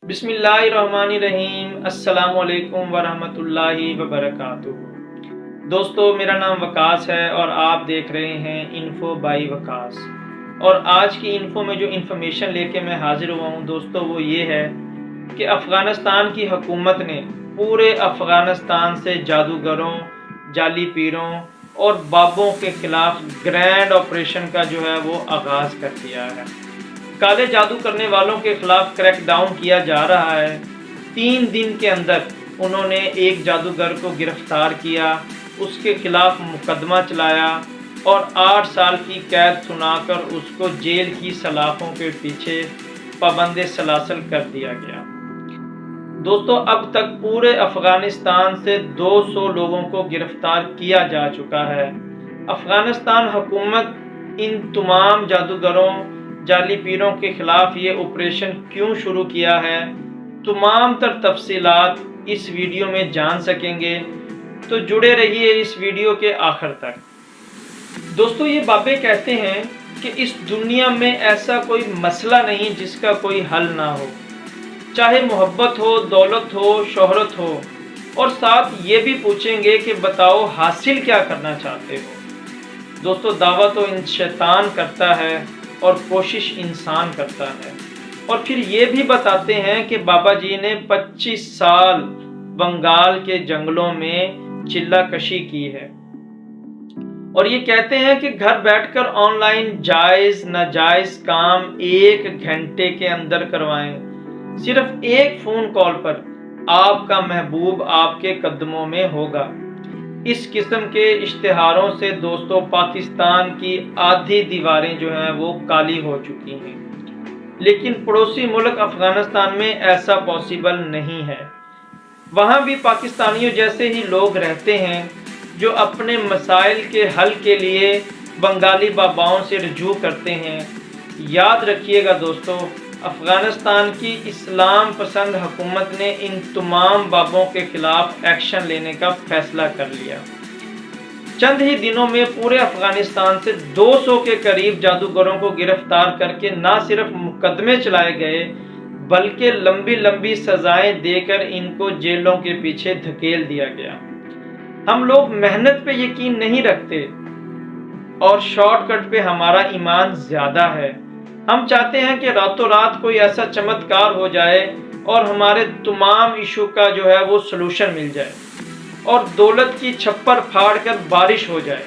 بسم اللہ الرحمن الرحیم۔ السلام علیکم ورحمۃ اللہ وبرکاتہ۔ دوستو، میرا نام وکاس ہے اور آپ دیکھ رہے ہیں انفو بائی وکاس۔ اور آج کی انفو میں جو انفارمیشن لے کے میں حاضر ہوا ہوں دوستو، وہ یہ ہے کہ افغانستان کی حکومت نے پورے افغانستان سے جادوگروں، جعلی پیروں اور بابوں کے خلاف گرینڈ آپریشن کا جو ہے وہ آغاز کر دیا ہے۔ کالے جادو کرنے والوں کے خلاف کریک ڈاؤن کیا جا رہا ہے۔ 3 دن کے اندر انہوں نے ایک جادوگر کو گرفتار کیا، اس کے خلاف مقدمہ چلایا اور 8 سال کی قید سنا کر اس کو جیل کی سلاخوں کے پیچھے پابند سلاسل کر دیا گیا۔ دوستو، اب تک پورے افغانستان سے 200 لوگوں کو گرفتار کیا جا چکا ہے۔ افغانستان حکومت ان تمام جادوگروں، جعلی پیروں کے خلاف یہ آپریشن کیوں شروع کیا ہے، تمام تر تفصیلات اس ویڈیو میں جان سکیں گے، تو جڑے رہیے اس ویڈیو کے آخر تک۔ دوستو، یہ بابے کہتے ہیں کہ اس دنیا میں ایسا کوئی مسئلہ نہیں جس کا کوئی حل نہ ہو، چاہے محبت ہو، دولت ہو، شہرت ہو، اور ساتھ یہ بھی پوچھیں گے کہ بتاؤ حاصل کیا کرنا چاہتے ہو۔ دوستو، دعویٰ تو شیطان کرتا ہے اور کوشش انسان کرتا ہے، اور پھر یہ بھی بتاتے ہیں کہ بابا جی نے 25 سال بنگال کے جنگلوں میں چلہ کشی کی ہے، اور یہ کہتے ہیں کہ گھر بیٹھ کر آن لائن جائز ناجائز کام 1 گھنٹے کے اندر کروائیں، صرف ایک فون کال پر آپ کا محبوب آپ کے قدموں میں ہوگا۔ اس قسم کے اشتہاروں سے دوستو پاکستان کی آدھی دیواریں جو ہیں وہ کالی ہو چکی ہیں، لیکن پڑوسی ملک افغانستان میں ایسا پاسبل نہیں ہے۔ وہاں بھی پاکستانیوں جیسے ہی لوگ رہتے ہیں جو اپنے مسائل کے حل کے لیے بنگالی باباؤں سے رجوع کرتے ہیں۔ یاد رکھیے گا دوستو، افغانستان کی اسلام پسند حکومت نے ان تمام بابوں کے خلاف ایکشن لینے کا فیصلہ کر لیا۔ چند ہی دنوں میں پورے افغانستان سے 200 کے قریب جادوگروں کو گرفتار کر کے نہ صرف مقدمے چلائے گئے بلکہ لمبی لمبی سزائیں دے کر ان کو جیلوں کے پیچھے دھکیل دیا گیا۔ ہم لوگ محنت پہ یقین نہیں رکھتے اور شارٹ کٹ پہ ہمارا ایمان زیادہ ہے۔ ہم چاہتے ہیں کہ راتوں رات کوئی ایسا چمتکار ہو جائے اور ہمارے تمام ایشو کا جو ہے وہ سلوشن مل جائے اور دولت کی چھپر پھاڑ کر بارش ہو جائے،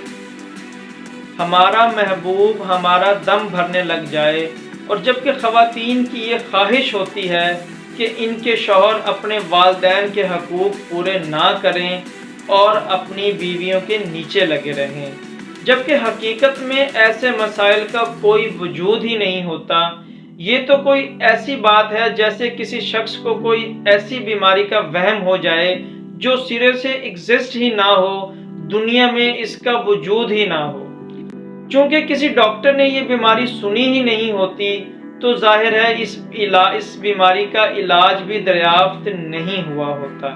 ہمارا محبوب ہمارا دم بھرنے لگ جائے۔ اور جبکہ خواتین کی یہ خواہش ہوتی ہے کہ ان کے شوہر اپنے والدین کے حقوق پورے نہ کریں اور اپنی بیویوں کے نیچے لگے رہیں، جبکہ حقیقت میں ایسے مسائل کا کوئی وجود ہی نہیں ہوتا۔ یہ تو کوئی ایسی بات ہے جیسے کسی شخص کو کوئی ایسی بیماری کا وہم ہو جائے جو سرے سے ایگزسٹ ہی نہ ہو، دنیا میں اس کا وجود ہی نہ ہو۔ چونکہ کسی ڈاکٹر نے یہ بیماری سنی ہی نہیں ہوتی تو ظاہر ہے اس بیماری کا علاج بھی دریافت نہیں ہوا ہوتا۔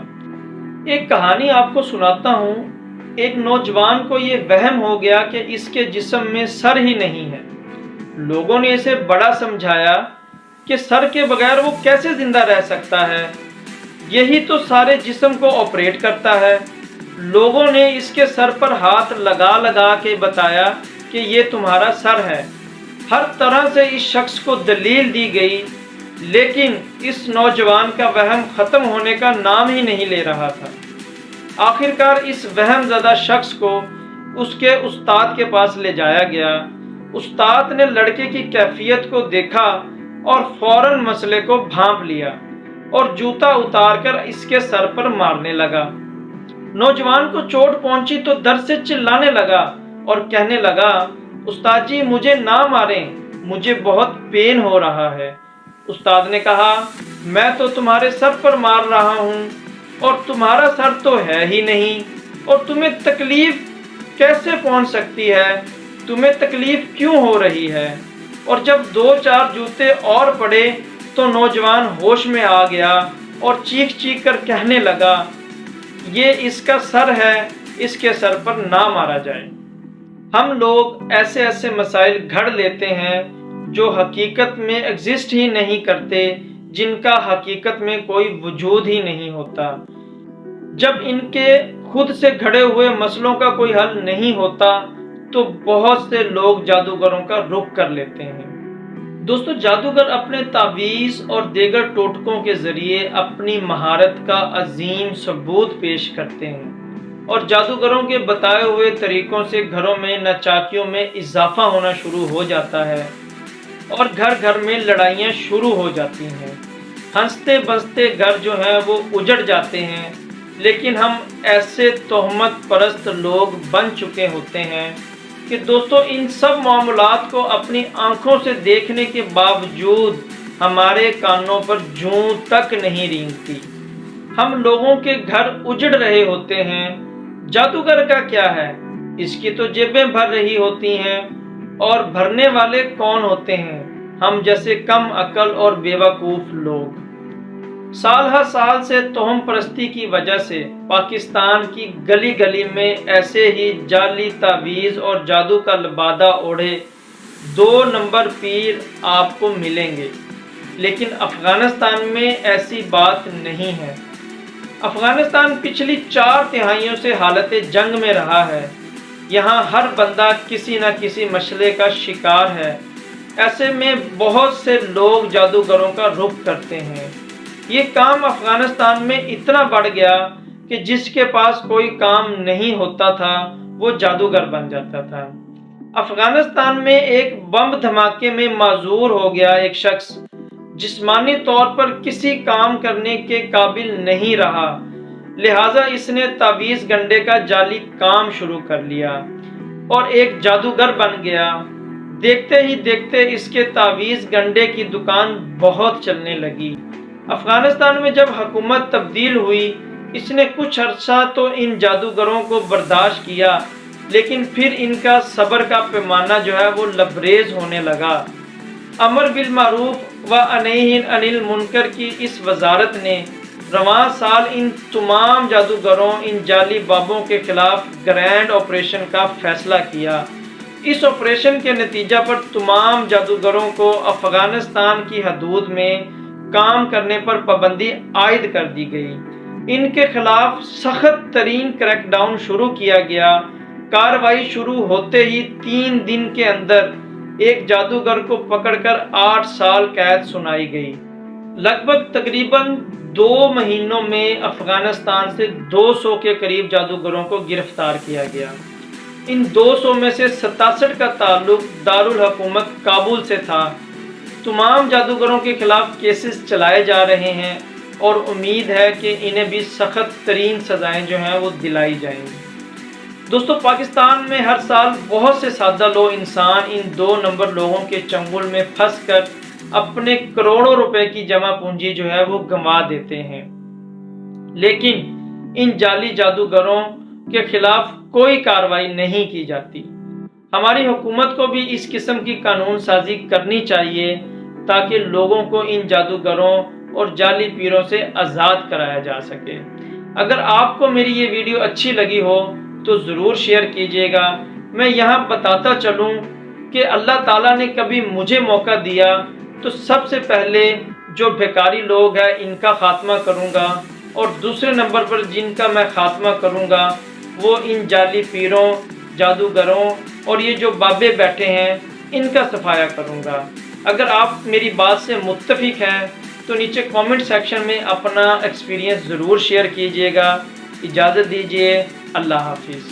ایک کہانی آپ کو سناتا ہوں۔ ایک نوجوان کو یہ وہم ہو گیا کہ اس کے جسم میں سر ہی نہیں ہے۔ لوگوں نے اسے بڑا سمجھایا کہ سر کے بغیر وہ کیسے زندہ رہ سکتا ہے، یہی تو سارے جسم کو آپریٹ کرتا ہے۔ لوگوں نے اس کے سر پر ہاتھ لگا لگا کے بتایا کہ یہ تمہارا سر ہے۔ ہر طرح سے اس شخص کو دلیل دی گئی، لیکن اس نوجوان کا وہم ختم ہونے کا نام ہی نہیں لے رہا تھا۔ آخرکار اس وہم زدہ شخص کو اس کے استاد کے پاس لے جایا گیا۔ استاد نے لڑکے کی کیفیت کو دیکھا اور فوراً مسئلے کو بھانپ لیا اور جوتا اتار کر اس کے سر پر مارنے لگا۔ نوجوان کو چوٹ پہنچی تو درد سے چلانے لگا اور کہنے لگا، استاد جی مجھے نہ ماریں، مجھے بہت پین ہو رہا ہے۔ استاد نے کہا، میں تو تمہارے سر پر مار رہا ہوں اور تمہارا سر تو ہے ہی نہیں، اور تمہیں تکلیف کیسے پہنچ سکتی ہے، تمہیں تکلیف کیوں ہو رہی ہے؟ اور جب 2-4 جوتے اور پڑے تو نوجوان ہوش میں آ گیا اور چیخ چیخ کر کہنے لگا، یہ اس کا سر ہے، اس کے سر پر نہ مارا جائے۔ ہم لوگ ایسے ایسے مسائل گھڑ لیتے ہیں جو حقیقت میں ایگزسٹ ہی نہیں کرتے، جن کا حقیقت میں کوئی وجود ہی نہیں ہوتا۔ جب ان کے خود سے گھڑے ہوئے مسئلوں کا کوئی حل نہیں ہوتا تو بہت سے لوگ جادوگروں کا رخ کر لیتے ہیں۔ دوستو، جادوگر اپنے تعویذ اور دیگر ٹوٹکوں کے ذریعے اپنی مہارت کا عظیم ثبوت پیش کرتے ہیں، اور جادوگروں کے بتائے ہوئے طریقوں سے گھروں میں ناچاکیوں میں اضافہ ہونا شروع ہو جاتا ہے اور گھر گھر میں لڑائیاں شروع ہو جاتی ہیں۔ ہنستے بستے گھر جو ہیں وہ اجڑ جاتے ہیں، لیکن ہم ایسے تہمت پرست لوگ بن چکے ہوتے ہیں کہ دوستو ان سب معاملات کو اپنی آنکھوں سے دیکھنے کے باوجود ہمارے کانوں پر جوں تک نہیں رینگتی۔ ہم لوگوں کے گھر اجڑ رہے ہوتے ہیں، جادوگر کا کیا ہے؟ اس کی تو جیبیں بھر رہی ہوتی ہیں، اور بھرنے والے کون ہوتے ہیں؟ ہم جیسے کم عقل اور بیوقوف لوگ۔ سال ہر سال سے توہم پرستی کی وجہ سے پاکستان کی گلی گلی میں ایسے ہی جعلی تعویذ اور جادو کا لبادہ اوڑھے 2 نمبر پیر آپ کو ملیں گے، لیکن افغانستان میں ایسی بات نہیں ہے۔ افغانستان پچھلی 4 دہائیوں سے حالت جنگ میں رہا ہے۔ یہاں ہر بندہ کسی نہ کسی مسئلے کا شکار ہے۔ ایسے میں بہت سے لوگ جادوگروں کا رخ کرتے ہیں۔ یہ کام افغانستان میں اتنا بڑھ گیا کہ جس کے پاس کوئی کام نہیں ہوتا تھا وہ جادوگر بن جاتا تھا۔ افغانستان میں ایک بم دھماکے میں معذور ہو گیا ایک شخص جسمانی طور پر کسی کام کرنے کے قابل نہیں رہا، لہٰذا اس نے تعویذ گنڈے کا جعلی کام شروع کر لیا اور ایک جادوگر بن گیا۔ دیکھتے ہی دیکھتے اس کے تعویذ گنڈے کی دکان بہت چلنے لگی۔ افغانستان میں جب حکومت تبدیل ہوئی، اس نے کچھ عرصہ تو ان جادوگروں کو برداشت کیا، لیکن پھر ان کا صبر کا پیمانہ جو ہے وہ لبریز ہونے لگا۔ امر بالمعروف و نہی عن المنکر کی اس وزارت نے رواں سال ان تمام جادوگروں، ان جعلی بابوں کے خلاف گرینڈ آپریشن کا فیصلہ کیا۔ اس آپریشن کے نتیجہ پر تمام جادوگروں کو افغانستان کی حدود میں کام کرنے پر پابندی عائد کر دی گئی۔ ان کے خلاف سخت ترین کریک ڈاؤن شروع کیا گیا۔ کارروائی شروع ہوتے ہی 3 دن کے اندر ایک جادوگر کو پکڑ کر 8 سال قید سنائی گئی۔ لگ بھگ تقریباً 2 مہینوں میں افغانستان سے 200 کے قریب جادوگروں کو گرفتار کیا گیا۔ ان 200 میں سے 67 کا تعلق دارالحکومت کابل سے تھا۔ تمام جادوگروں کے خلاف کیسز چلائے جا رہے ہیں اور امید ہے کہ انہیں بھی سخت ترین سزائیں جو ہیں وہ دلائی جائیں گی۔ دوستو، پاکستان میں ہر سال بہت سے سادہ لوگ انسان ان 2 نمبر لوگوں کے چنگل میں پھنس کر اپنے کروڑوں روپے کی جمع پونجی جو ہے وہ گنوا دیتے ہیں، لیکن ان جعلی جادوگروں کے خلاف کوئی کارروائی نہیں کی جاتی۔ ہماری حکومت کو بھی اس قسم کی قانون سازی کرنی چاہیے تاکہ لوگوں کو ان جادوگروں اور جعلی پیروں سے آزاد کرایا جا سکے۔ اگر آپ کو میری یہ ویڈیو اچھی لگی ہو تو ضرور شیئر کیجیے گا۔ میں یہاں بتاتا چلوں کہ اللہ تعالیٰ نے کبھی مجھے موقع دیا تو سب سے پہلے جو بھیکاری لوگ ہیں ان کا خاتمہ کروں گا، اور دوسرے نمبر پر جن کا میں خاتمہ کروں گا وہ ان جعلی پیروں، جادوگروں اور یہ جو بابے بیٹھے ہیں ان کا صفایا کروں گا۔ اگر آپ میری بات سے متفق ہیں تو نیچے کامنٹ سیکشن میں اپنا ایکسپیرینس ضرور شیئر کیجیے گا۔ اجازت دیجیے، اللہ حافظ۔